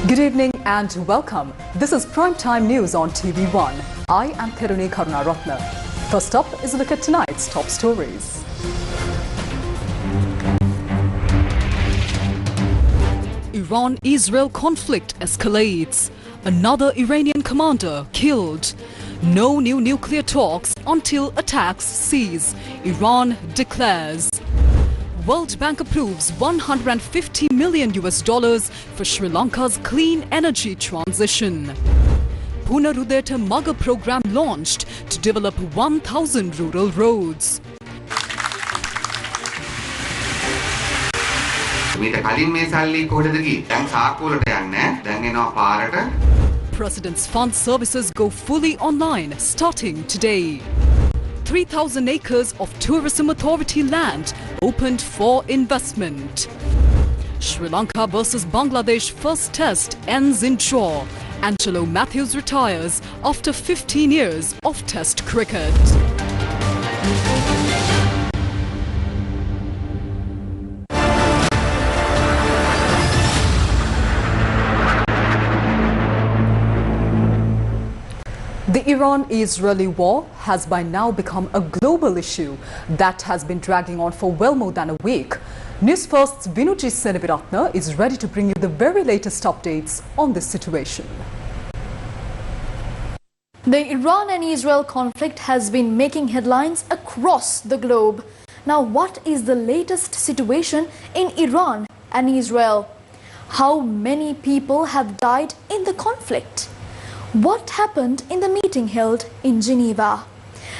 Good evening and welcome. This is Primetime News on TV1. I am Thiruni Karunaratna. First up is a look at tonight's top stories. Iran-Israel conflict escalates. Another Iranian commander killed. No new nuclear talks until attacks cease, Iran declares. World Bank approves $150 million for Sri Lanka's clean energy transition. Punarudeta Maga program launched to develop 1,000 rural roads. President's fund services go fully online starting today. 3,000 acres of Tourism Authority land opened for investment. Sri Lanka versus Bangladesh first test ends in draw. Angelo Matthews retires after 15 years of test cricket. The Iran-Israeli war has by now become a global issue that has been dragging on for well more than a week. Newsfirst's Vinuji Seneviratna is ready to bring you the very latest updates on this situation. The Iran and Israel conflict has been making headlines across the globe. Now, what is the latest situation in Iran and Israel? How many people have died in the conflict? What happened in the meeting held in Geneva?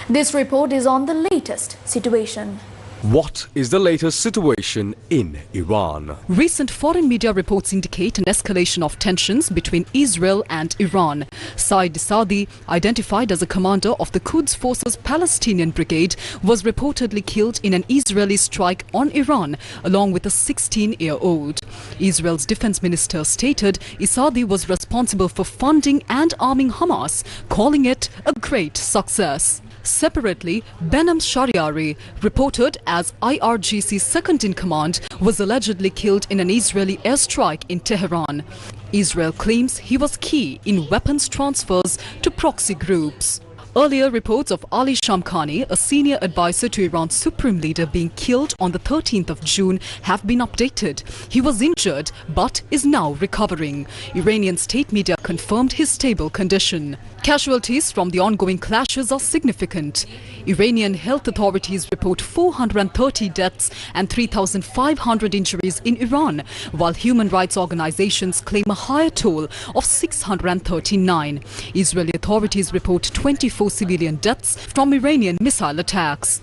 This report is on the latest situation. What is the latest situation in Iran? Recent foreign media reports indicate an escalation of tensions between Israel and Iran. Saeed Saadi, identified as a commander of the Quds Forces Palestinian Brigade, was reportedly killed in an Israeli strike on Iran, along with a 16-year-old. Israel's defense minister stated Saadi was responsible for funding and arming Hamas, calling it a great success. Separately, Behnam Shariari, reported as IRGC's second-in-command, was allegedly killed in an Israeli airstrike in Tehran. Israel claims he was key in weapons transfers to proxy groups. Earlier reports of Ali Shamkhani, a senior advisor to Iran's supreme leader, being killed on the 13th of June have been updated. He was injured but is now recovering. Iranian state media confirmed his stable condition. Casualties from the ongoing clashes are significant. Iranian health authorities report 430 deaths and 3,500 injuries in Iran, while human rights organizations claim a higher toll of 639. Israeli authorities report 24 civilian deaths from Iranian missile attacks.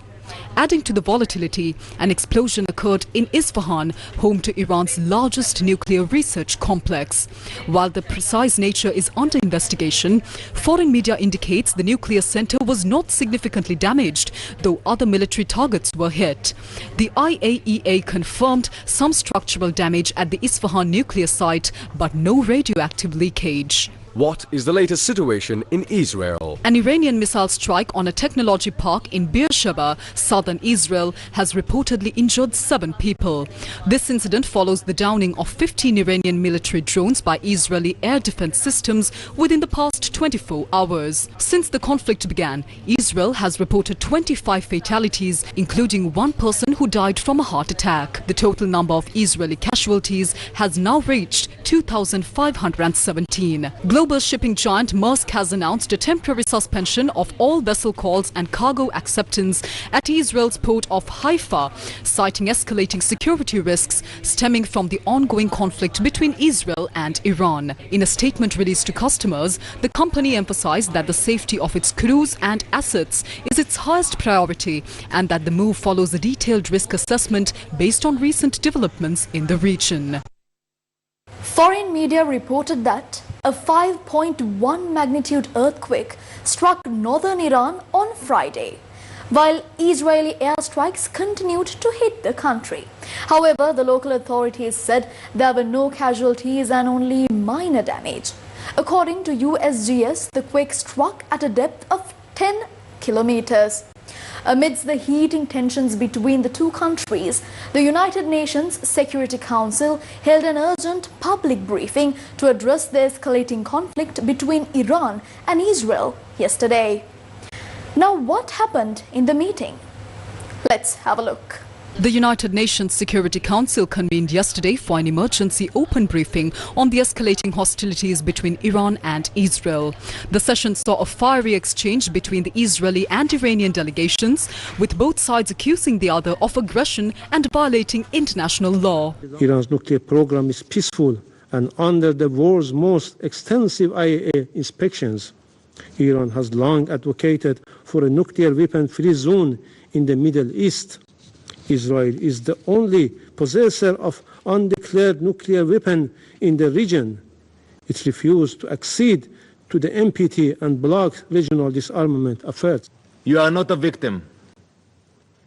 Adding to the volatility, an explosion occurred in Isfahan, home to Iran's largest nuclear research complex. While the precise nature is under investigation, foreign media indicates the nuclear center was not significantly damaged, though other military targets were hit. The IAEA confirmed some structural damage at the Isfahan nuclear site, but no radioactive leakage. What is the latest situation in Israel? An Iranian missile strike on a technology park in Beersheba, southern Israel, has reportedly injured 7 people. This incident follows the downing of 15 Iranian military drones by Israeli air defense systems within the past 24 hours. Since the conflict began, Israel has reported 25 fatalities, including 1 person who died from a heart attack. The total number of Israeli casualties has now reached 2,517. Global shipping giant Maersk has announced a temporary suspension of all vessel calls and cargo acceptance at Israel's port of Haifa, citing escalating security risks stemming from the ongoing conflict between Israel and Iran. In a statement released to customers, the company emphasized that the safety of its crews and assets is its highest priority and that the move follows a detailed risk assessment based on recent developments in the region. Foreign media reported that a 5.1 magnitude earthquake struck northern Iran on Friday, while Israeli airstrikes continued to hit the country. However, the local authorities said there were no casualties and only minor damage. According to USGS, the quake struck at a depth of 10 kilometers. Amidst the heating tensions between the two countries, the United Nations Security Council held an urgent public briefing to address the escalating conflict between Iran and Israel yesterday. Now, what happened in the meeting? Let's have a look. The United Nations Security Council convened yesterday for an emergency open briefing on the escalating hostilities between Iran and Israel. The session saw a fiery exchange between the Israeli and Iranian delegations, with both sides accusing the other of aggression and violating international law. Iran's nuclear program is peaceful and under the world's most extensive IAEA inspections. Iran has long advocated for a nuclear weapon-free zone in the Middle East. Israel is the only possessor of undeclared nuclear weapon in the region. It refused to accede to the NPT and blocked regional disarmament efforts. You are not a victim.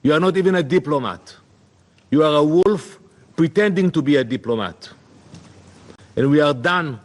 You are not even a diplomat. You are a wolf pretending to be a diplomat. And we are done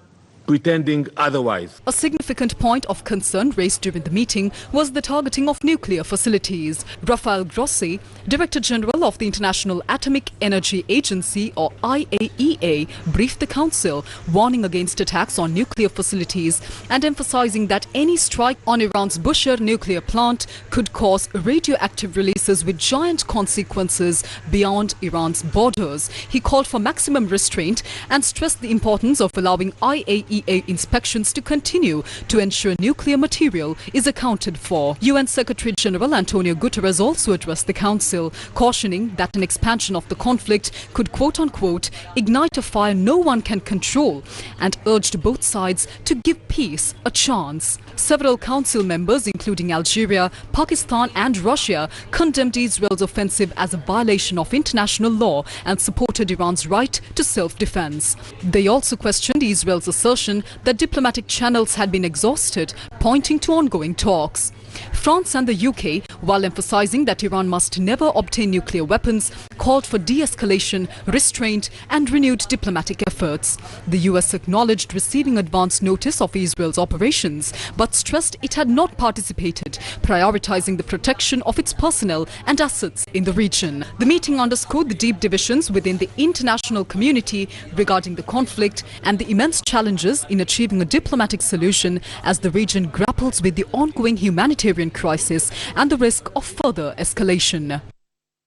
pretending otherwise. A significant point of concern raised during the meeting was the targeting of nuclear facilities. Rafael Grossi, Director General of the International Atomic Energy Agency, or IAEA, briefed the Council, warning against attacks on nuclear facilities and emphasizing that any strike on Iran's Bushehr nuclear plant could cause radioactive releases with giant consequences beyond Iran's borders. He called for maximum restraint and stressed the importance of allowing IAEA inspections to continue to ensure nuclear material is accounted for. UN Secretary General Antonio Guterres also addressed the Council, cautioning that an expansion of the conflict could quote-unquote ignite a fire no one can control, and urged both sides to give peace a chance. Several Council members, including Algeria, Pakistan and Russia, condemned Israel's offensive as a violation of international law and supported Iran's right to self-defense. They also questioned Israel's assertion that diplomatic channels had been exhausted, pointing to ongoing talks. France and the UK, while emphasizing that Iran must never obtain nuclear weapons, called for de-escalation, restraint and renewed diplomatic efforts. The US acknowledged receiving advance notice of Israel's operations, but stressed it had not participated, prioritizing the protection of its personnel and assets in the region. The meeting underscored the deep divisions within the international community regarding the conflict and the immense challenges in achieving a diplomatic solution as the region grapples with the ongoing humanitarian crisis and the risk of further escalation.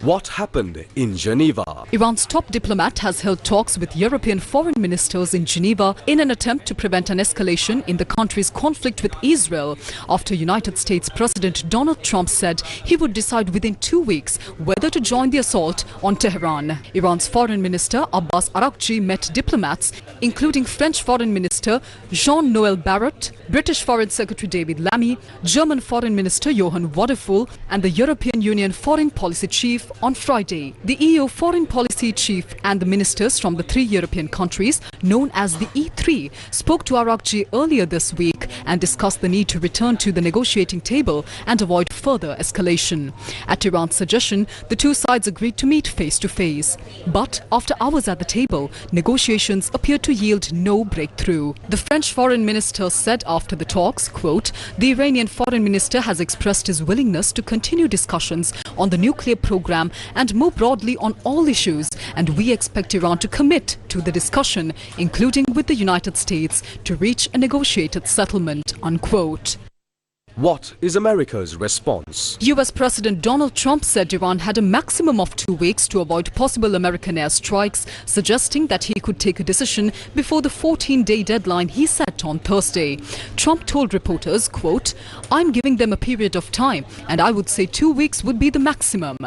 What happened in Geneva? Iran's top diplomat has held talks with European foreign ministers in Geneva in an attempt to prevent an escalation in the country's conflict with Israel, after United States President Donald Trump said he would decide within 2 weeks whether to join the assault on Tehran. Iran's foreign minister Abbas Araghchi met diplomats, including French foreign minister Jean-Noël Barrot, British Foreign Secretary David Lammy, German Foreign Minister Johann Wadephul and the European Union Foreign Policy Chief on Friday. The EU Foreign Policy Chief and the ministers from the 3 European countries, known as the E3, spoke to Araghchi earlier this week and discussed the need to return to the negotiating table and avoid further escalation. At Iran's suggestion, the two sides agreed to meet face-to-face. But after hours at the table, negotiations appeared to yield no breakthrough. The French foreign minister said after the talks, quote, "The Iranian foreign minister has expressed his willingness to continue discussions on the nuclear program and more broadly on all issues, and we expect Iran to commit to the discussion, including with the United States, to reach a negotiated settlement," unquote. What is America's response? US President Donald Trump said Iran had a maximum of 2 weeks to avoid possible American airstrikes, suggesting that he could take a decision before the 14-day deadline he set on Thursday. Trump told reporters, quote, "I'm giving them a period of time, and I would say 2 weeks would be the maximum,"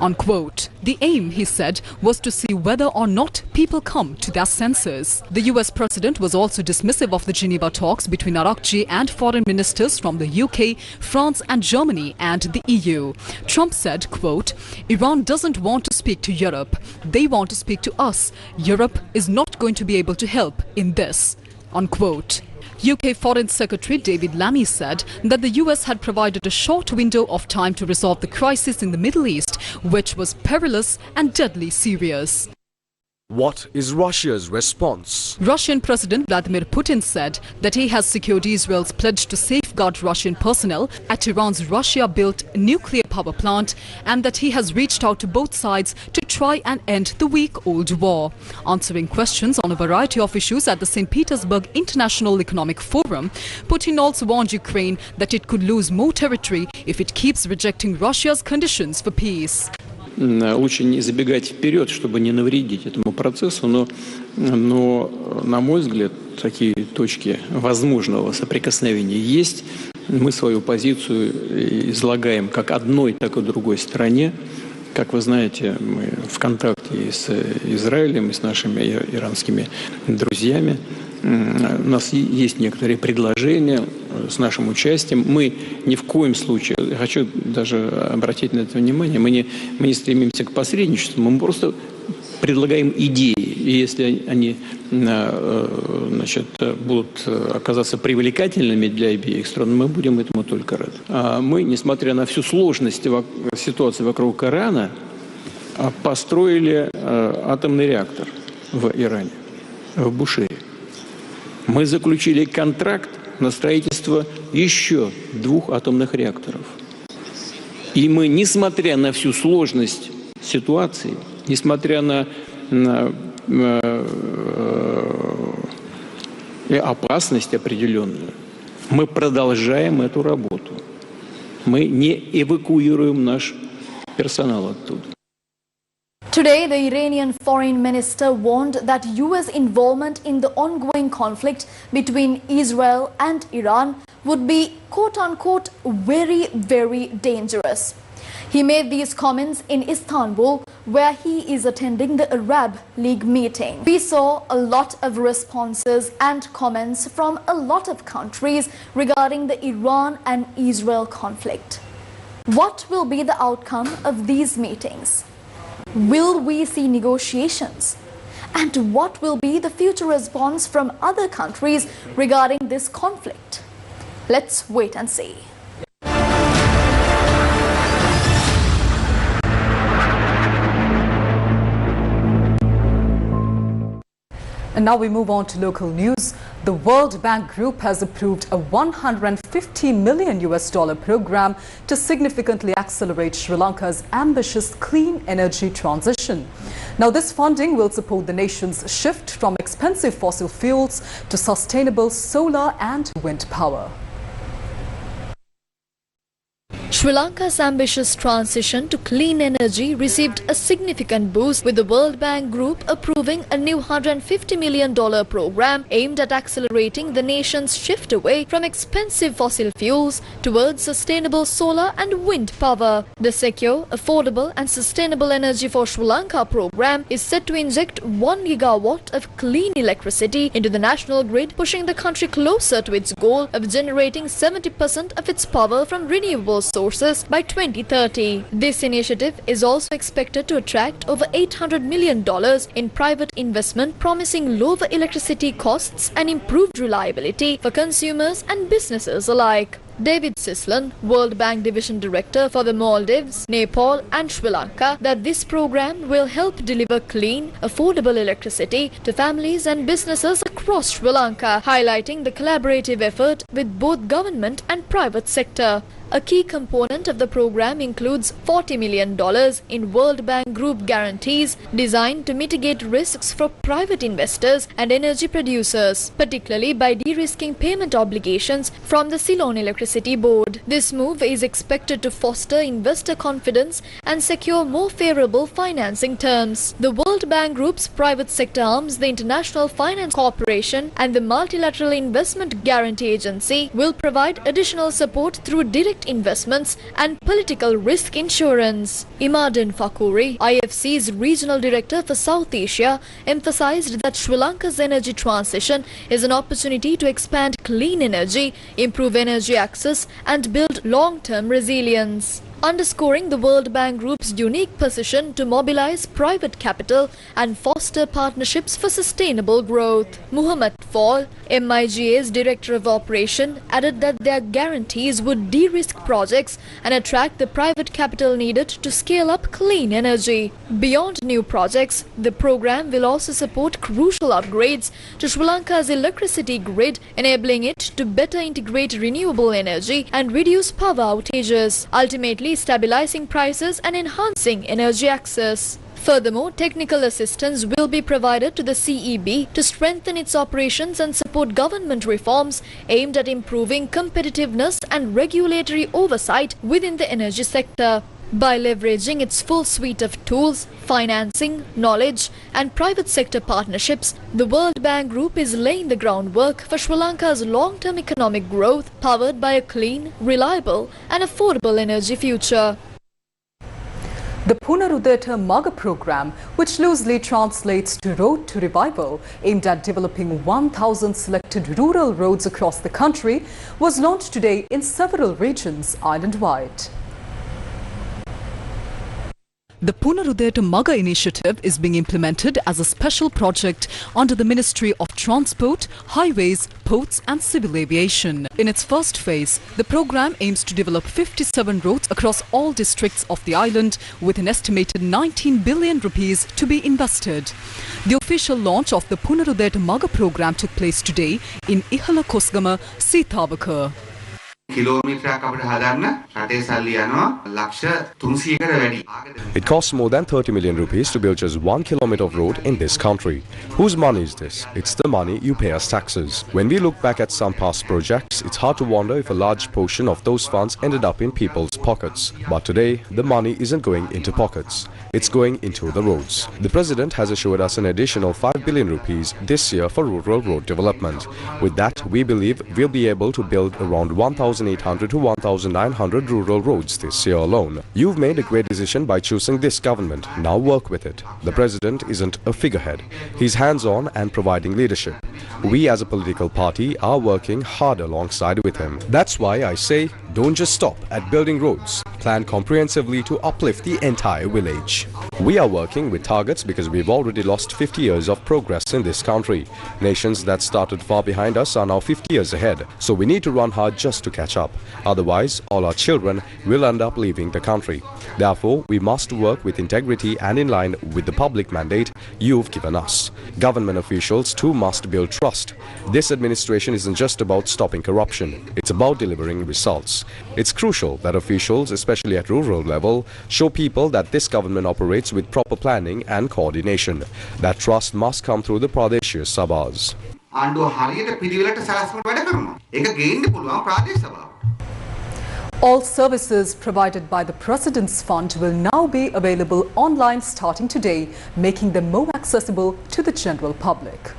unquote. The aim, he said, was to see whether or not people come to their senses. The US president was also dismissive of the Geneva talks between Araghchi and foreign ministers from the UK, France and Germany and the EU. Trump said, quote, "Iran doesn't want to speak to Europe. They want to speak to us. Europe is not going to be able to help in this," unquote. UK Foreign Secretary David Lammy said that the US had provided a short window of time to resolve the crisis in the Middle East, which was perilous and deadly serious. What is Russia's response? Russian President Vladimir Putin said that he has secured Israel's pledge to safeguard Russian personnel at Iran's Russia-built nuclear power power plant and that he has reached out to both sides to try and end the week-old war. Answering questions on a variety of issues at the St. Petersburg International Economic Forum, Putin also warned Ukraine that it could lose more territory if it keeps rejecting Russia's conditions for peace. Лучше не забегать вперед, чтобы не навредить этому процессу, но на мой взгляд, такие точки возможного соприкосновения есть. Мы свою позицию излагаем как одной, так и другой стороне. Как вы знаете, мы в контакте и с Израилем, и с нашими иранскими друзьями. У нас есть некоторые предложения с нашим участием. Мы ни в коем случае, я хочу даже обратить на это внимание, мы не стремимся к посредничеству, мы просто предлагаем идеи. И если они будут оказаться привлекательными для обеих стран, мы будем этому только рады. Мы, несмотря на всю сложность ситуации вокруг Ирана, построили атомный реактор в Иране, в Бушире. Мы заключили контракт на строительство еще 2 атомных реакторов. И мы, несмотря на всю сложность ситуации, несмотря на опасность определенную, мы продолжаем эту работу. Мы не эвакуируем наш персонал оттуда. Today, the Iranian foreign minister warned that US involvement in the ongoing conflict between Israel and Iran would be quote-unquote very, very dangerous. He made these comments in Istanbul, where he is attending the Arab League meeting. We saw a lot of responses and comments from a lot of countries regarding the Iran and Israel conflict. What will be the outcome of these meetings? Will we see negotiations? And what will be the future response from other countries regarding this conflict? Let's wait and see. And now we move on to local news. The World Bank Group has approved a $150 million program to significantly accelerate Sri Lanka's ambitious clean energy transition. Now, this funding will support the nation's shift from expensive fossil fuels to sustainable solar and wind power. Sri Lanka's ambitious transition to clean energy received a significant boost, with the World Bank Group approving a new $150 million program aimed at accelerating the nation's shift away from expensive fossil fuels towards sustainable solar and wind power. The Secure, Affordable and Sustainable Energy for Sri Lanka program is set to inject 1 gigawatt of clean electricity into the national grid, pushing the country closer to its goal of generating 70% of its power from renewable sources by 2030. This initiative is also expected to attract over $800 million in private investment, promising lower electricity costs and improved reliability for consumers and businesses alike. David Sislan, World Bank Division Director for the Maldives, Nepal and Sri Lanka, that this program will help deliver clean, affordable electricity to families and businesses across Sri Lanka, highlighting the collaborative effort with both government and private sector. A key component of the program includes $40 million in World Bank Group guarantees designed to mitigate risks for private investors and energy producers, particularly by de-risking payment obligations from the Ceylon Electricity Board. This move is expected to foster investor confidence and secure more favorable financing terms. The World Bank Group's private sector arms, the International Finance Corporation and the Multilateral Investment Guarantee Agency, will provide additional support through direct investments and political risk insurance. Imadin Fakuri, IFC's Regional Director for South Asia, emphasized that Sri Lanka's energy transition is an opportunity to expand clean energy, improve energy access and build long-term resilience, underscoring the World Bank Group's unique position to mobilize private capital and foster partnerships for sustainable growth. Muhammad Fall, MIGA's Director of Operation, added that their guarantees would de-risk projects and attract the private capital needed to scale up clean energy. Beyond new projects, the program will also support crucial upgrades to Sri Lanka's electricity grid, enabling it to better integrate renewable energy and reduce power outages. Ultimately, effectively stabilizing prices and enhancing energy access. Furthermore, technical assistance will be provided to the CEB to strengthen its operations and support government reforms aimed at improving competitiveness and regulatory oversight within the energy sector. By leveraging its full suite of tools, financing, knowledge and private sector partnerships, the World Bank Group is laying the groundwork for Sri Lanka's long-term economic growth powered by a clean, reliable and affordable energy future. The Punarudeta Maga program, which loosely translates to Road to Revival, aimed at developing 1,000 selected rural roads across the country, was launched today in several regions island-wide. The Punarudeta Maga initiative is being implemented as a special project under the Ministry of Transport, Highways, Ports and Civil Aviation. In its first phase, the program aims to develop 57 roads across all districts of the island with an estimated 19 billion rupees to be invested. The official launch of the Punarudeta Maga program took place today in Ihala Kosgama, Sithavaka. It costs more than 30 million rupees to build just 1 kilometer of road in this country. Whose money is this? It's the money you pay as taxes. When we look back at some past projects, it's hard to wonder if a large portion of those funds ended up in people's pockets. But today, the money isn't going into pockets. It's going into the roads. The President has assured us an additional 5 billion rupees this year for rural road development. With that, we believe we'll be able to build around 1,800 to 1,900 rural roads this year alone. You've made a great decision by choosing this government. Now work with it. The President isn't a figurehead. He's hands-on and providing leadership. We as a political party are working hard alongside with him. That's why I say, don't just stop at building roads. Plan comprehensively to uplift the entire village. We are working with targets because we've already lost 50 years of progress in this country. Nations that started far behind us are now 50 years ahead. So we need to run hard just to catch up. Otherwise, all our children will end up leaving the country. Therefore, we must work with integrity and in line with the public mandate you've given us. Government officials too must build trust. This administration isn't just about stopping corruption. It's about delivering results. It's crucial that officials, especially at rural level, show people that this government operates with proper planning and coordination. That trust must come through the Pradesh Sabhas. All services provided by the President's Fund will now be available online starting today, making them more accessible to the general public.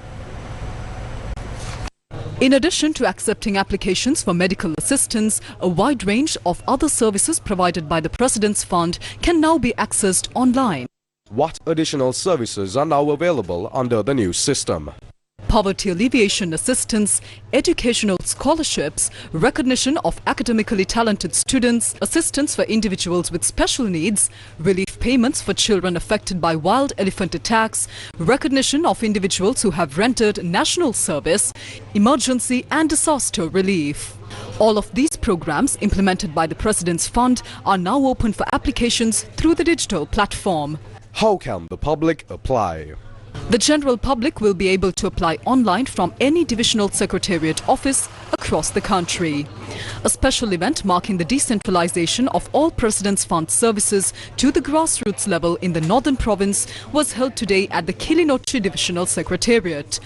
In addition to accepting applications for medical assistance, a wide range of other services provided by the President's Fund can now be accessed online. What additional services are now available under the new system? Poverty alleviation assistance, educational scholarships, recognition of academically talented students, assistance for individuals with special needs, relief payments for children affected by wild elephant attacks, recognition of individuals who have rendered national service, emergency and disaster relief. All of these programs implemented by the President's Fund are now open for applications through the digital platform. How can the public apply? The general public will be able to apply online from any divisional secretariat office across the country. A special event marking the decentralization of all President's Fund services to the grassroots level in the northern province was held today at the Kilinochi Divisional Secretariat.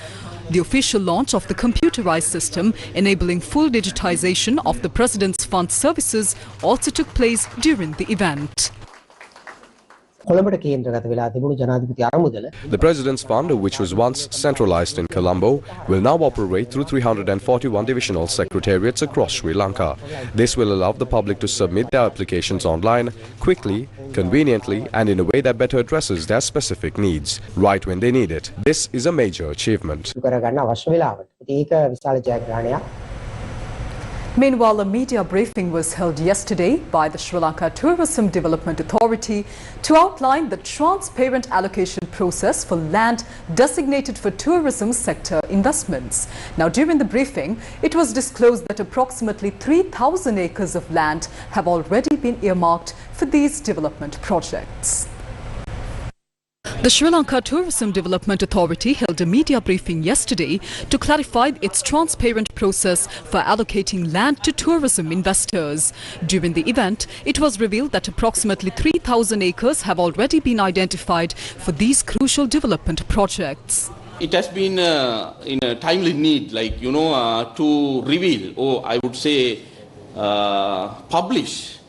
The official launch of the computerized system enabling full digitization of the President's Fund services also took place during the event. The President's Fund, which was once centralized in Colombo, will now operate through 341 divisional secretariats across Sri Lanka. This will allow the public to submit their applications online, quickly, conveniently and in a way that better addresses their specific needs, right when they need it. This is a major achievement. Meanwhile, a media briefing was held yesterday by the Sri Lanka Tourism Development Authority to outline the transparent allocation process for land designated for tourism sector investments. Now, during the briefing, it was disclosed that approximately 3,000 acres of land have already been earmarked for these development projects. The Sri Lanka Tourism Development Authority held a media briefing yesterday to clarify its transparent process for allocating land to tourism investors. During the event, it was revealed that approximately 3,000 acres have already been identified for these crucial development projects. It has been in a timely need, to reveal, or I would say publish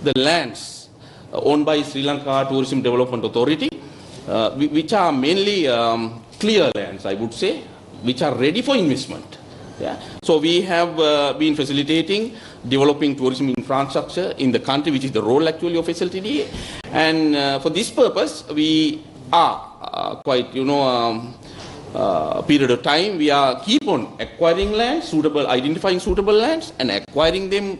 the lands owned by Sri Lanka Tourism Development Authority, which are mainly clear lands, I would say, which are ready for investment. Yeah. So we have been facilitating developing tourism infrastructure in the country, which is the role actually of SLTDA. And for this purpose, we are period of time, we are keep on acquiring land, identifying suitable lands and acquiring them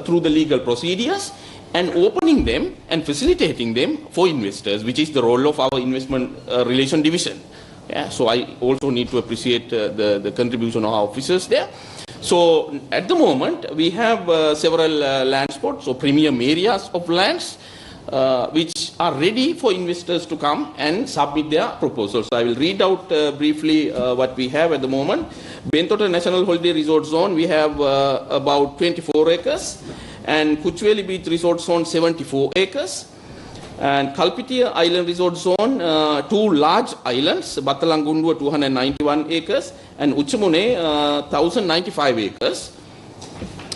through the legal procedures, and opening them and facilitating them for investors, which is the role of our investment relation division. Yeah, so I also need to appreciate the contribution of our officers there. So at the moment, we have several land spots or premium areas of lands which are ready for investors to come and submit their proposals. So I will read out briefly what we have at the moment. Bentota National Holiday Resort Zone, we have about 24 acres. And Kuchweli Beach Resort Zone, 74 acres. And Kalpitia Island Resort Zone, 2 large islands, Batalangundua 291 acres and Uchamune 1095 acres.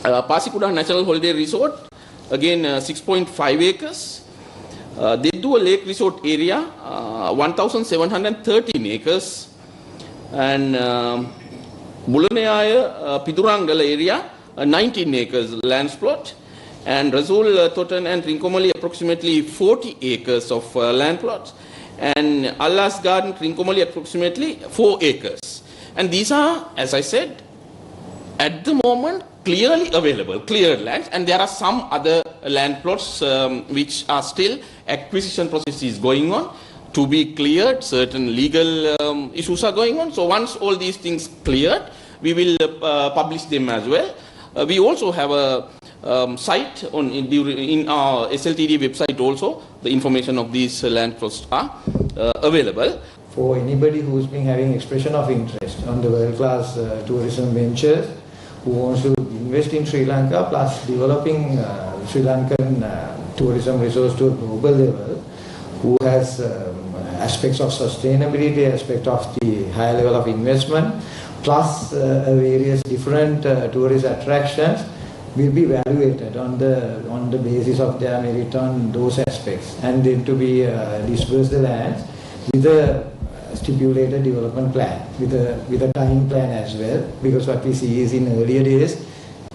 Pasikuda National Holiday Resort, again 6.5 acres. Dedua Lake Resort area, 1713 acres. And Bulaneaya Pidurangala area, 19 acres land plot. And Rasul, Totan and Trincomalee approximately 40 acres of land plots, and Allah's Garden, Trincomalee approximately 4 acres. And these are, as I said, at the moment clearly available, cleared lands, and there are some other land plots which are still acquisition process is going on to be cleared, certain legal issues are going on. So once all these things cleared, we will publish them as well. We also have a site in our SLTD website also. The information of these land plots are available. For anybody who's been having expression of interest on the world-class tourism ventures, who wants to invest in Sri Lanka, plus developing Sri Lankan tourism resource to a global level, who has aspects of sustainability, aspect of the high level of investment, plus various different tourist attractions, will be evaluated on the basis of their merit on those aspects, and then to be disperse the lands with a stipulated development plan, with a time plan as well. Because what we see is in earlier days,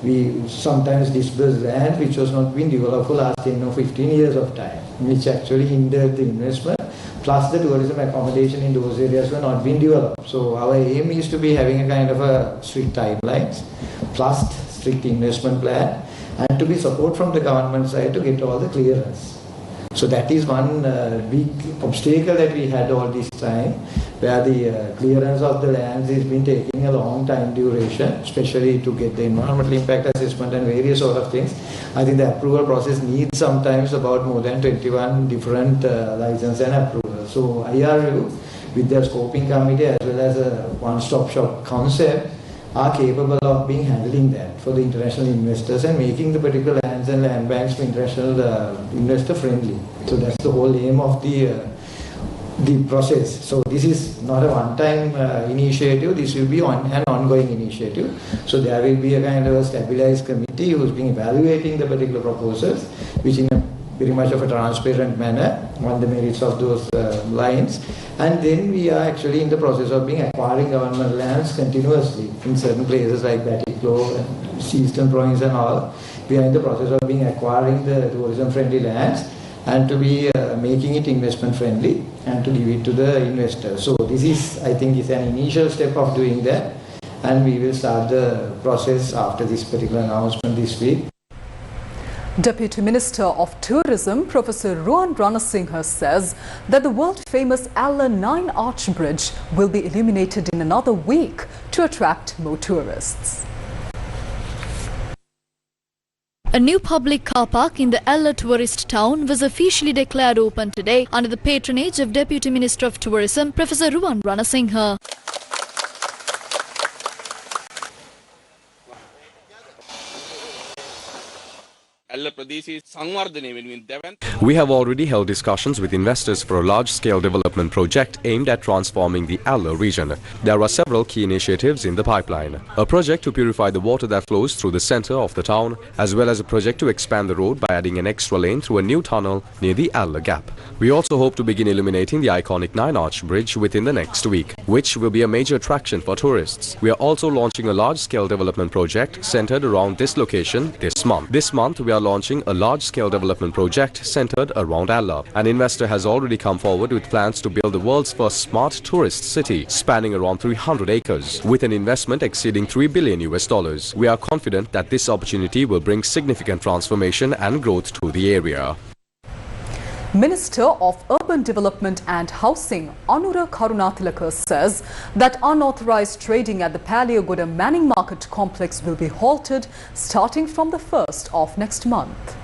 we sometimes disperse land which was not being developed for last 10 or 15 years of time, which actually hindered the investment, plus the tourism accommodation in those areas were not being developed. So our aim is to be having a kind of a strict timelines, plus strict investment plan, and to be support from the government side to get all the clearance. So that is one big obstacle that we had all this time, where the clearance of the lands has been taking a long time duration, especially to get the environmental impact assessment and various sort of things. I think the approval process needs sometimes about more than 21 different license and approvals. So IRU, with their scoping committee as well as a one-stop shop concept, are capable of being handling that for the international investors and making the particular lands and land banks international investor friendly. So that's the whole aim of the process. So this is not a one-time initiative, this will be an ongoing initiative. So there will be a kind of a stabilized committee who's been evaluating the particular proposals, which in a very much of a transparent manner on the merits of those lines. And then we are actually in the process of acquiring government lands continuously in certain places like Batiklo and Eastern Province and all. We are in the process of acquiring the tourism friendly lands and to be making it investment friendly and to give it to the investors. So this is, I think, is an initial step of doing that, and we will start the process after this particular announcement this week. Deputy Minister of Tourism, Professor Rohan Ranasinghe, says that the world-famous Allah 9 Arch Bridge will be illuminated in another week to attract more tourists. A new public car park in the Ella tourist town was officially declared open today under the patronage of Deputy Minister of Tourism, Professor Ruwan Ranasinghe. We have already held discussions with investors for a large-scale development project aimed at transforming the Alla region. There are several key initiatives in the pipeline. A project to purify the water that flows through the center of the town, as well as a project to expand the road by adding an extra lane through a new tunnel near the Alla Gap. We also hope to begin illuminating the iconic 9-arch bridge within the next week, which will be a major attraction for tourists. We are also launching a large-scale development project centered around this location this month. This month, we are launching a large-scale development project centered around Alla. An investor has already come forward with plans to build the world's first smart tourist city, spanning around 300 acres, with an investment exceeding $3 billion. We are confident that this opportunity will bring significant transformation and growth to the area. Minister of Urban Development and Housing, Anura Karunathilaka, says that unauthorized trading at the Paliagoda Manning Market complex will be halted starting from the 1st of next month.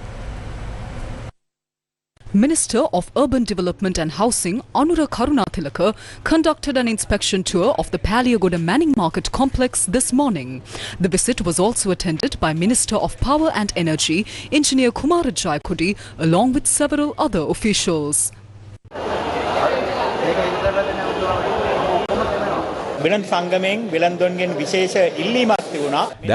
Minister of Urban Development and Housing, Anura Karunathilaka, conducted an inspection tour of the Paliagoda Manning Market complex this morning. The visit was also attended by Minister of Power and Energy, Engineer Kumara Jaikudi, along with several other officials. There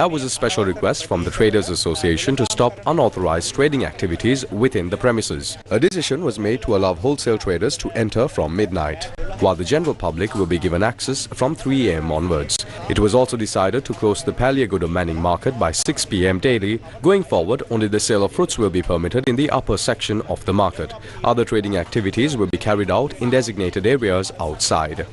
was a special request from the Traders Association to stop unauthorized trading activities within the premises. A decision was made to allow wholesale traders to enter from midnight, while the general public will be given access from 3 AM onwards. It was also decided to close the Paliagoda Manning Market by 6 PM daily. Going forward, only the sale of fruits will be permitted in the upper section of the market. Other trading activities will be carried out in designated areas outside.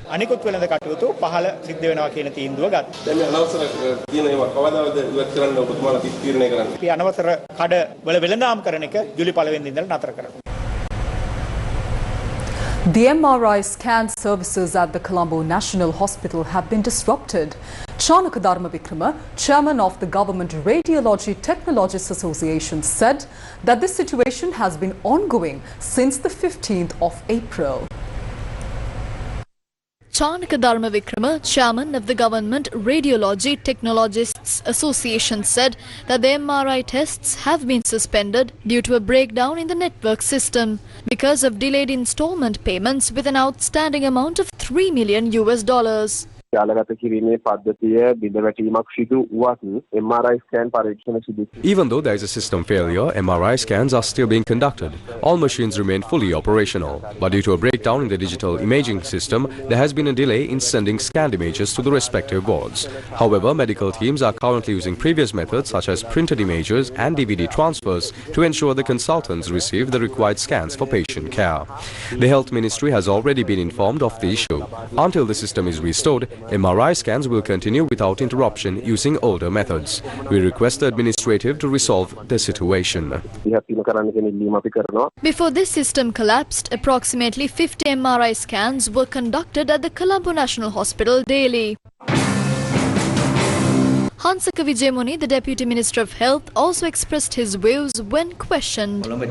The MRI scan services at the Colombo National Hospital have been disrupted. Chanaka Dharma Vikrama, chairman of the Government Radiology Technologists Association, said that this situation has been ongoing since the 15th of April. Chanaka Dharma Vikrama, chairman of the Government Radiology Technologists Association, said that the MRI tests have been suspended due to a breakdown in the network system because of delayed installment payments with an outstanding amount of $3 million. Even though there is a system failure, MRI scans are still being conducted. All machines remain fully operational. But due to a breakdown in the digital imaging system, there has been a delay in sending scanned images to the respective wards. However, medical teams are currently using previous methods such as printed images and DVD transfers to ensure the consultants receive the required scans for patient care. The Health Ministry has already been informed of the issue. Until the system is restored, MRI scans will continue without interruption using older methods. We request the administrative to resolve the situation. Before this system collapsed, approximately 50 MRI scans were conducted at the Colombo National Hospital daily. Hansaka Vijayamuni, the Deputy Minister of Health, also expressed his views when questioned. There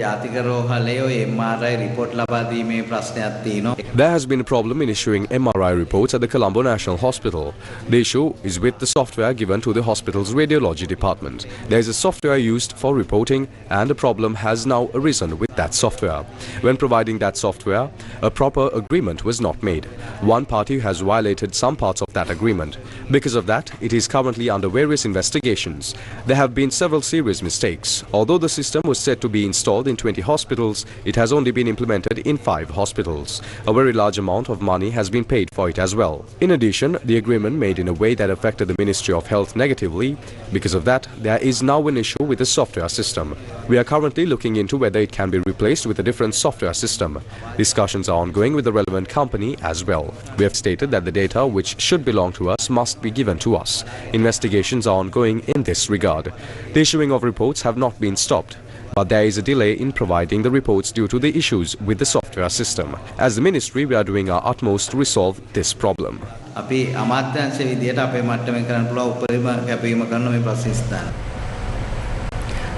has been a problem in issuing MRI reports at the Colombo National Hospital. The issue is with the software given to the hospital's radiology department. There is a software used for reporting, and a problem has now arisen with that software. When providing that software, a proper agreement was not made. One party has violated some parts of that agreement. Because of that, it is currently under various investigations. There have been several serious mistakes. Although the system was said to be installed in 20 hospitals, it has only been implemented in 5 hospitals. A very large amount of money has been paid for it as well. In addition, the agreement made in a way that affected the Ministry of Health negatively. Because of that, there is now an issue with the software system. We are currently looking into whether it can be replaced with a different software system. Discussions are ongoing with the relevant company as well. We have stated that the data which should belong to us must be given to us. Investigations are ongoing in this regard. The issuing of reports have not been stopped, but there is a delay in providing the reports due to the issues with the software system. As the ministry, we are doing our utmost to resolve this problem.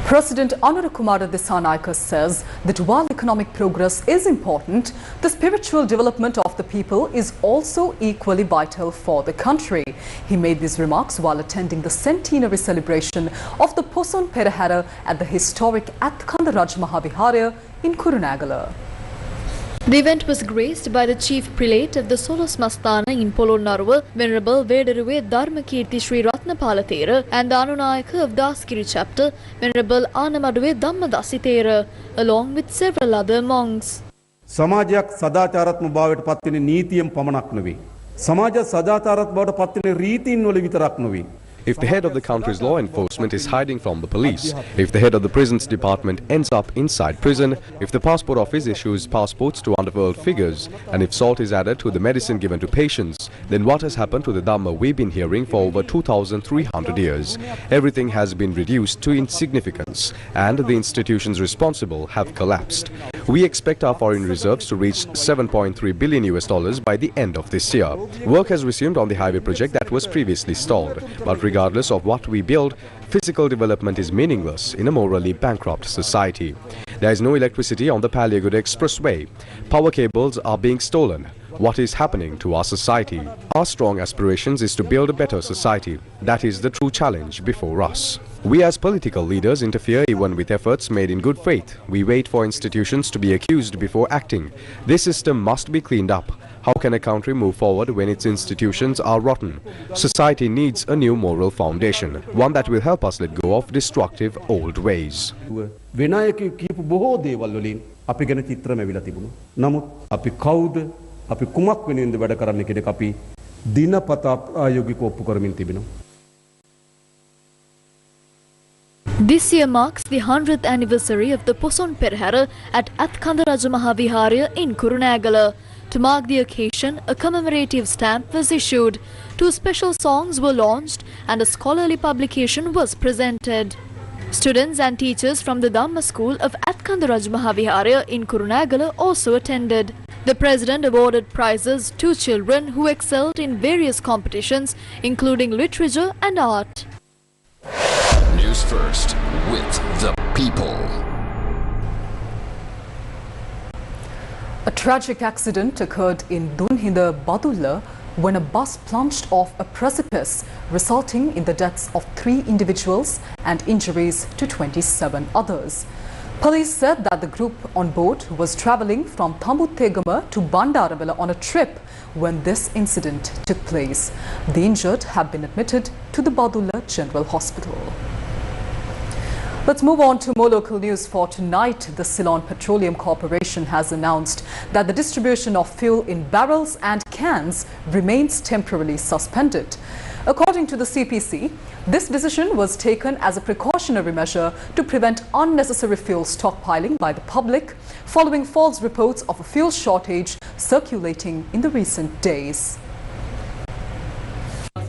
President Anurakkumara Dissanayake says that while economic progress is important, the spiritual development of the people is also equally vital for the country. He made these remarks while attending the centenary celebration of the Poson Perahara at the historic Atkanda Raj Mahaviharya in Kurunegala. The event was graced by the chief prelate of the Solos Masthana in Polonnaruwa, Venerable Vederuwe Dharmakirti Sri Ratnapala Thera, and the Anunayaka of Daskiri chapter, Venerable Anamaduwe Dhammadasi Thera, along with several other monks. සමාජයක් සදාචාරාත්මක භාවයට පත් වෙන්නේ නීතියෙන් පමණක් නෙවෙයි. සමාජ සදාචාරාත්මක භාවයට පත් වෙන්නේ රීතීන් වල විතරක් නෙවෙයි. If the head of the country's law enforcement is hiding from the police, if the head of the prisons department ends up inside prison, if the passport office issues passports to underworld figures, and if salt is added to the medicine given to patients, then what has happened to the Dhamma we've been hearing for over 2,300 years? Everything has been reduced to insignificance, and the institutions responsible have collapsed. We expect our foreign reserves to reach $7.3 billion by the end of this year. Work has resumed on the highway project that was previously stalled, but regardless of what we build, physical development is meaningless in a morally bankrupt society. There is no electricity on the Paliaguda Expressway. Power cables are being stolen. What is happening to our society? Our strong aspirations is to build a better society. That is the true challenge before us. We as political leaders interfere even with efforts made in good faith. We wait for institutions to be accused before acting. This system must be cleaned up. How can a country move forward when its institutions are rotten? Society needs a new moral foundation, one that will help us let go of destructive old ways. Vinayaka කියපු බොහෝ දේවල් වලින් අපි ගැන චිත්‍රම ඇවිල්ලා තිබුණා. නමුත් අපි කවුද? අපි කුමක් වෙනුවෙන්ද වැඩ කරන්නේ කියන එක අපි දිනපතා ආයෝගික ඔප්පු කරමින් තිබෙනවා. This year marks the 100th anniversary of the Poson Perahara at Atkanda Raja Mahaviharya in Kurunegala. To mark the occasion, a commemorative stamp was issued. 2 special songs were launched and a scholarly publication was presented. Students and teachers from the Dhamma School of Atkanda Raj Mahaviharya in Kurunegala also attended. The president awarded prizes to children who excelled in various competitions, including literature and art. Newsfirst with the people. A tragic accident occurred in Dunhinda, Badulla, when a bus plunged off a precipice, resulting in the deaths of 3 individuals and injuries to 27 others. Police said that the group on board was travelling from Thambutegama to Bandaravilla on a trip when this incident took place. The injured have been admitted to the Badulla General Hospital. Let's move on to more local news for tonight. The Ceylon Petroleum Corporation has announced that the distribution of fuel in barrels and cans remains temporarily suspended. According to the CPC, this decision was taken as a precautionary measure to prevent unnecessary fuel stockpiling by the public following false reports of a fuel shortage circulating in the recent days.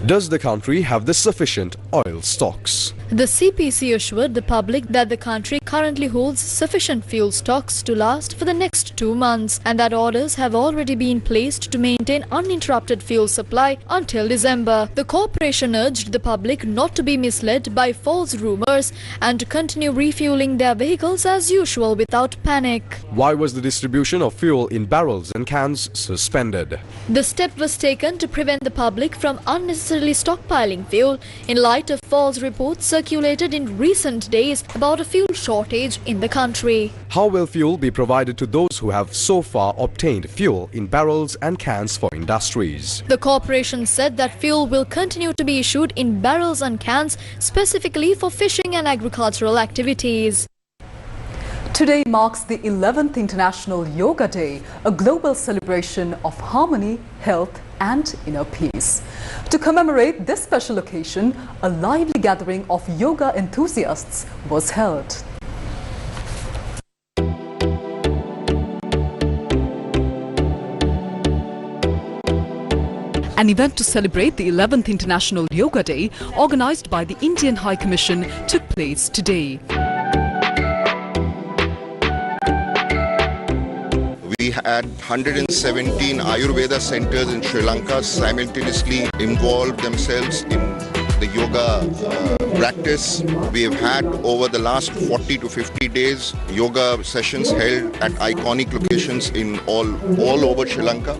Does the country have the sufficient oil stocks? The CPC assured the public that the country currently holds sufficient fuel stocks to last for the next 2 months and that orders have already been placed to maintain uninterrupted fuel supply until December. The corporation urged the public not to be misled by false rumours and to continue refuelling their vehicles as usual without panic. Why was the distribution of fuel in barrels and cans suspended? The step was taken to prevent the public from unnecessarily stockpiling fuel in light of false reports circulated in recent days about a fuel shortage in the country. How will fuel be provided to those who have so far obtained fuel in barrels and cans for industries? The corporation said that fuel will continue to be issued in barrels and cans specifically for fishing and agricultural activities. Today marks the 11th International Yoga Day, a global celebration of harmony, health and inner peace. To commemorate this special occasion, a lively gathering of yoga enthusiasts was held. An event to celebrate the 11th International Yoga Day, organized by the Indian High Commission, took place today. We had 117 Ayurveda centers in Sri Lanka simultaneously involved themselves in the yoga practice. We have had over the last 40 to 50 days yoga sessions held at iconic locations in all over Sri Lanka,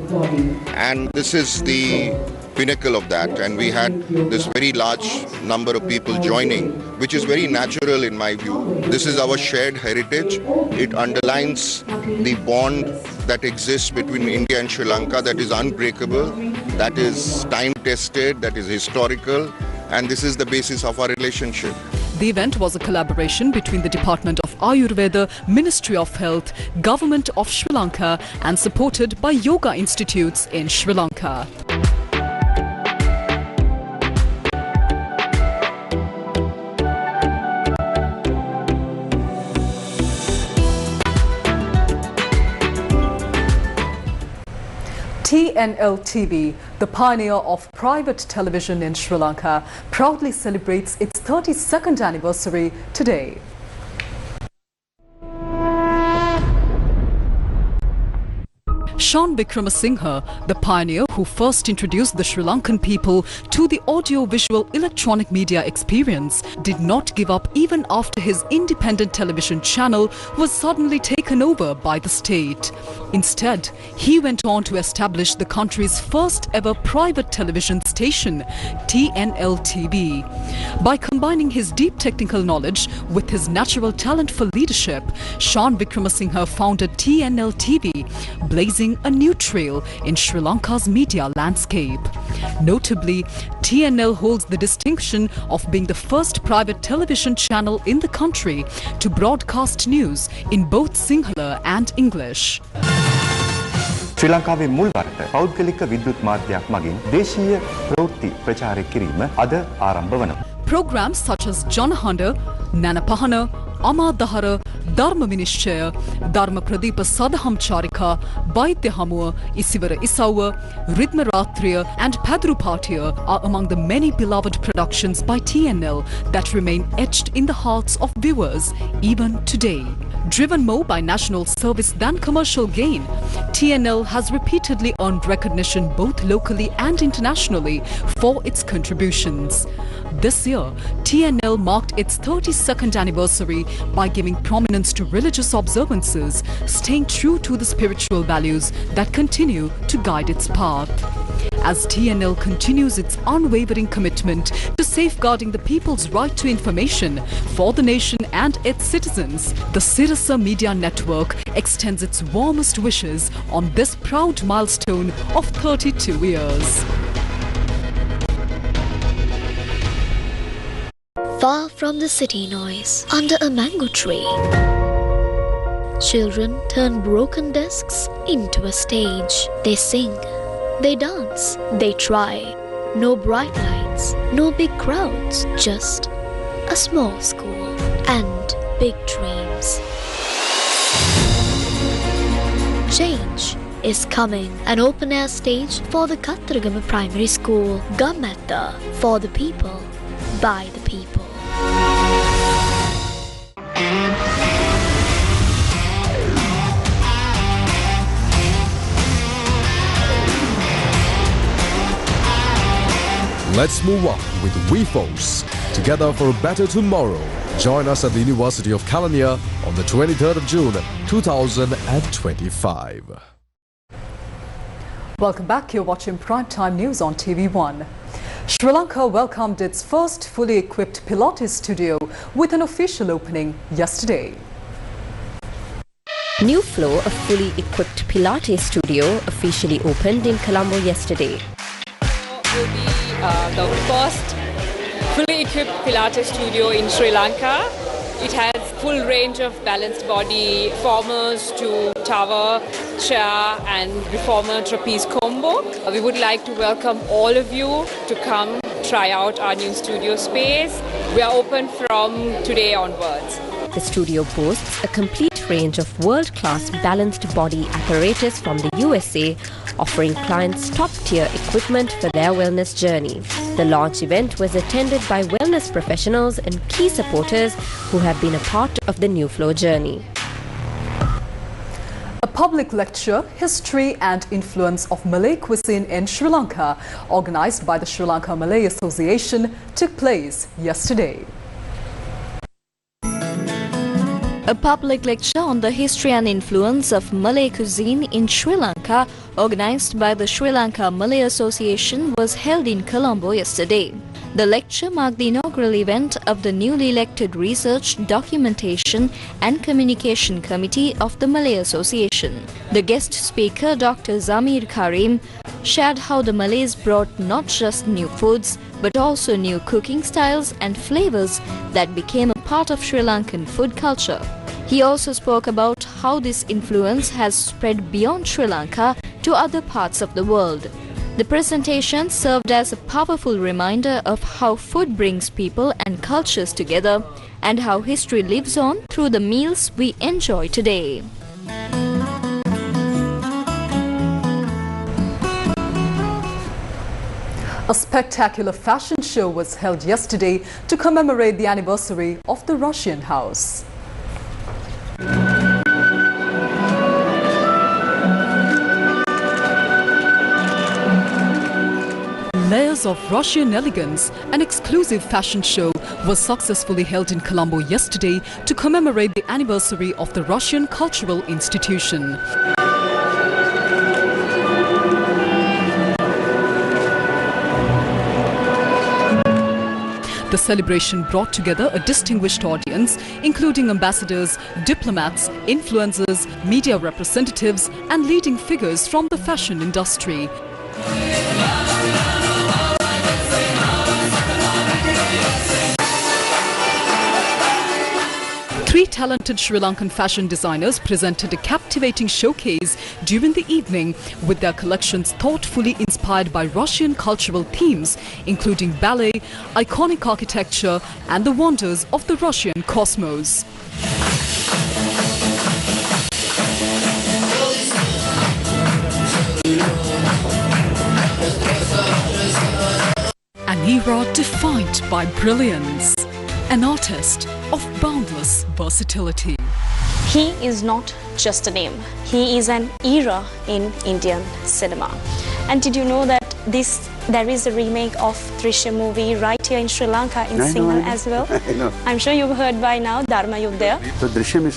and this is the pinnacle of that, and we had this very large number of people joining, which is very natural in my view. This is our shared heritage. It underlines the bond that exists between India and Sri Lanka, that is unbreakable, that is time tested, that is historical, and this is the basis of our relationship. The event was a collaboration between the Department of Ayurveda, Ministry of Health, Government of Sri Lanka and supported by yoga institutes in Sri Lanka. TNL TV, the pioneer of private television in Sri Lanka, proudly celebrates its 32nd anniversary today. Shan Wickramasinghe, the pioneer who first introduced the Sri Lankan people to the audio-visual electronic media experience, did not give up even after his independent television channel was suddenly taken over by the state. Instead, he went on to establish the country's first ever private television station, TNL TV. By combining his deep technical knowledge with his natural talent for leadership, Shan Wickramasinghe founded TNL TV, blazing a new trail in Sri Lanka's media landscape. Notably, TNL holds the distinction of being the first private television channel in the country to broadcast news in both Sinhala and English. ශ්‍රී ලංකාවේ මුල් වරට පෞද්ගලික විද්‍යුත් මාධ්‍යයක් මගින් දේශීය ප්‍රවෘත්ති ප්‍රචාරය කිරීම අද ආරම්භ වනවා. Programs such as Janahanda, Nanapahana, Amadahara, Dharma Vinishchaya, Dharma Pradeepa Sadaham Charika, Baitya Hamuwa, Isivara Isawa, Ridma Ratriya and Padru Patiya are among the many beloved productions by TNL that remain etched in the hearts of viewers even today. Driven more by national service than commercial gain, TNL has repeatedly earned recognition both locally and internationally for its contributions. This year, TNL marked its 32nd anniversary by giving prominence to religious observances, staying true to the spiritual values that continue to guide its path. As TNL continues its unwavering commitment to safeguarding the people's right to information for the nation and its citizens, the Sirasa Media Network extends its warmest wishes on this proud milestone of 32 years. Far from the city noise, under a mango tree, children turn broken desks into a stage. They sing, they dance, they try. No bright lights, no big crowds, just a small school and big dreams. Change is coming. An open-air stage for the Kattaragama Primary School. Gamatta, for the people, by the people. Let's move on with WeForce. Together for a better tomorrow. Join us at the University of Kelaniya on the 23rd of June 2025. Welcome back. You're watching Primetime News on TV1. Sri Lanka welcomed its first fully equipped Pilates studio with an official opening yesterday. New Flow, a fully equipped Pilates studio, officially opened in Colombo yesterday. Will be the first fully equipped Pilates studio in Sri Lanka. It has full range of balanced body formers to tower, chair and reformer trapeze combo. We would like to welcome all of you to come try out our new studio space. We are open from today onwards. The studio boasts a complete range of world-class balanced body apparatus from the USA, offering clients top-tier equipment for their wellness journey. The launch event was attended by wellness professionals and key supporters who have been a part of the New Flow journey. A public lecture, History and Influence of Malay Cuisine in Sri Lanka, organized by the Sri Lanka Malay Association, took place yesterday. A public lecture on the history and influence of Malay cuisine in Sri Lanka, organized by the Sri Lanka Malay Association, was held in Colombo yesterday. The lecture marked the inaugural event of the newly elected Research, Documentation and Communication Committee of the Malay Association. The guest speaker, Dr. Zamir Karim, shared how the Malays brought not just new foods, but also new cooking styles and flavors that became a part of Sri Lankan food culture. He also spoke about how this influence has spread beyond Sri Lanka to other parts of the world. The presentation served as a powerful reminder of how food brings people and cultures together and how history lives on through the meals we enjoy today. A spectacular fashion show was held yesterday to commemorate the anniversary of the Russian house. Layers of Russian elegance, an exclusive fashion show was successfully held in Colombo yesterday to commemorate the anniversary of the Russian Cultural Institution. The celebration brought together a distinguished audience, including ambassadors, diplomats, influencers, media representatives, and leading figures from the fashion industry. Three talented Sri Lankan fashion designers presented a captivating showcase during the evening with their collections thoughtfully inspired by Russian cultural themes, including ballet, iconic architecture, and the wonders of the Russian cosmos. An era defined by brilliance. An artist of boundless versatility. He is not just a name. He is an era in Indian cinema. And did you know that there is a remake of Drishyam movie right here in Sri Lanka in Sinhala as well? I know. I'm sure you've heard by now, Dharma Yuddha. So Drishyam is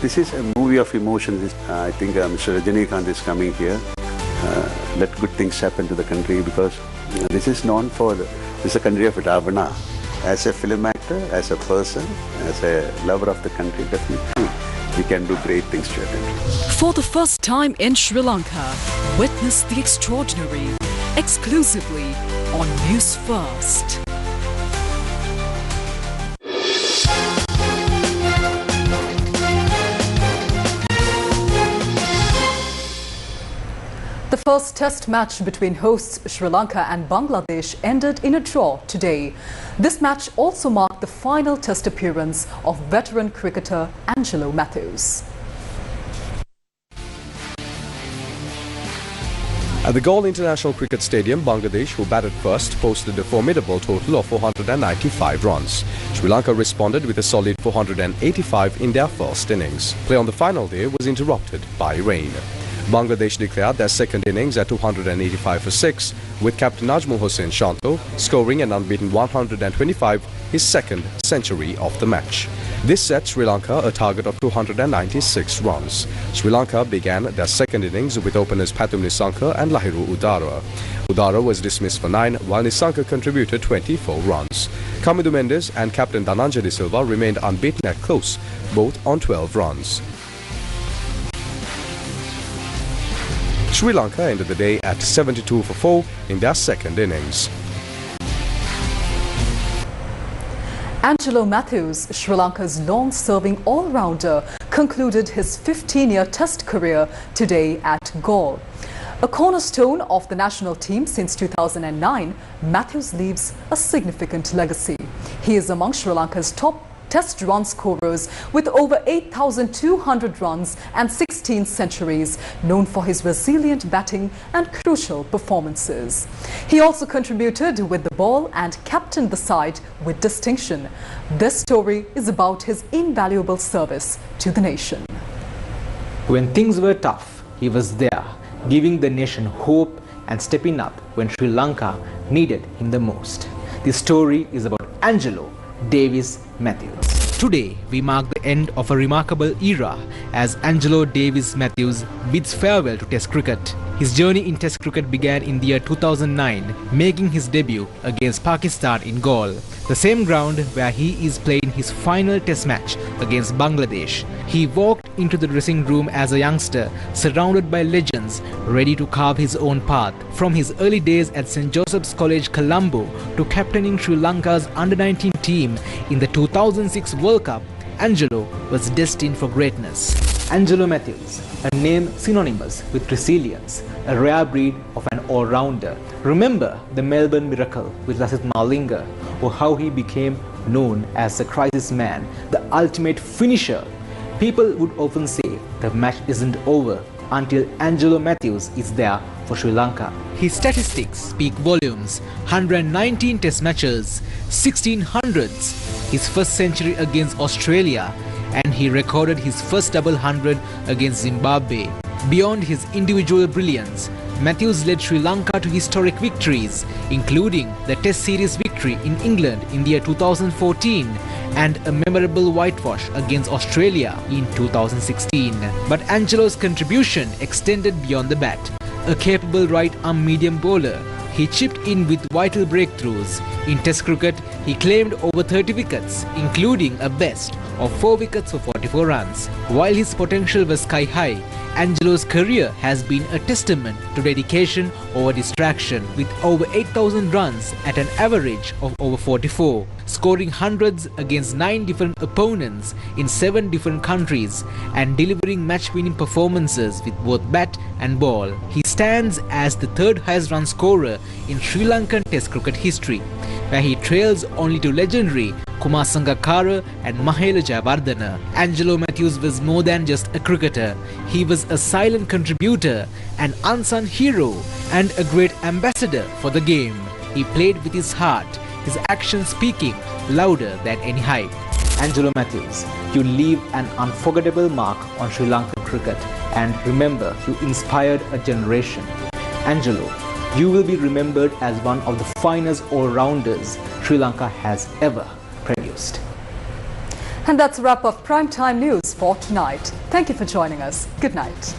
this is a movie of emotions. I think Mr. Rajinikanth is coming here. Let good things happen to the country, because this is known for, this is a country of Ravana. As a film actor, as a person, as a lover of the country, definitely we can do great things to your country. For the first time in Sri Lanka, witness the extraordinary exclusively on Newsfirst. The first test match between hosts Sri Lanka and Bangladesh ended in a draw today. This match also marked the final test appearance of veteran cricketer Angelo Matthews. At the Galle International Cricket Stadium, Bangladesh, who batted first, posted a formidable total of 495 runs. Sri Lanka responded with a solid 485 in their first innings. Play on the final day was interrupted by rain. Bangladesh declared their second innings at 285 for 6, with captain Najmul Hossain Shanto scoring an unbeaten 125, his second century of the match. This set Sri Lanka a target of 296 runs. Sri Lanka began their second innings with openers Pathum Nissanka and Lahiru Udara. Udara was dismissed for 9, while Nissanka contributed 24 runs. Kamidu Mendes and captain Dhananjay De Silva remained unbeaten at close, both on 12 runs. Sri Lanka ended the day at 72 for 4 in their second innings. Angelo Matthews, Sri Lanka's long-serving all-rounder, concluded his 15-year Test career today at Galle. A cornerstone of the national team since 2009, Matthews leaves a significant legacy. He is among Sri Lanka's top Test run scorers with over 8,200 runs and 16 centuries, known for his resilient batting and crucial performances. He also contributed with the ball and captained the side with distinction. This story is about his invaluable service to the nation. When things were tough, he was there, giving the nation hope and stepping up when Sri Lanka needed him the most. This story is about Angelo Davis Matthews. Today, we mark the end of a remarkable era as Angelo Davis Matthews bids farewell to Test cricket. His journey in Test cricket began in the year 2009, making his debut against Pakistan in Galle, the same ground where he is playing his final Test match against Bangladesh. He walked into the dressing room as a youngster, surrounded by legends, ready to carve his own path. From his early days at St. Joseph's College, Colombo, to captaining Sri Lanka's under-19 team in the 2006 World Cup, Angelo was destined for greatness. Angelo Matthews, a name synonymous with resilience, a rare breed of an all-rounder. Remember the Melbourne Miracle with Lasith Malinga, or how he became known as the crisis man, the ultimate finisher. People would often say the match isn't over until Angelo Matthews is there for Sri Lanka. His statistics speak volumes: 119 Test matches, 16 hundreds, his first century against Australia, and he recorded his first double hundred against Zimbabwe. Beyond his individual brilliance, Matthews led Sri Lanka to historic victories, including the Test series victory in England in the year 2014 and a memorable whitewash against Australia in 2016. But Angelo's contribution extended beyond the bat. A capable right-arm medium bowler, he chipped in with vital breakthroughs. In Test cricket, he claimed over 30 wickets, including a best of 4 wickets for 44 runs. While his potential was sky-high, Angelo's career has been a testament to dedication over distraction, with over 8,000 runs at an average of over 44, scoring hundreds against 9 different opponents in 7 different countries, and delivering match-winning performances with both bat and ball. He stands as the 3rd highest run scorer in Sri Lankan Test cricket history, where he trails only to legendary Kumar Sangakkara and Mahela Jayawardena. Angelo Matthews was more than just a cricketer. He was a silent contributor, an unsung hero, and a great ambassador for the game. He played with his heart, his actions speaking louder than any hype. Angelo Matthews, you leave an unforgettable mark on Sri Lankan cricket, and remember, you inspired a generation. Angelo, you will be remembered as one of the finest all-rounders Sri Lanka has ever produced. And that's a wrap of Primetime News for tonight. Thank you for joining us. Good night.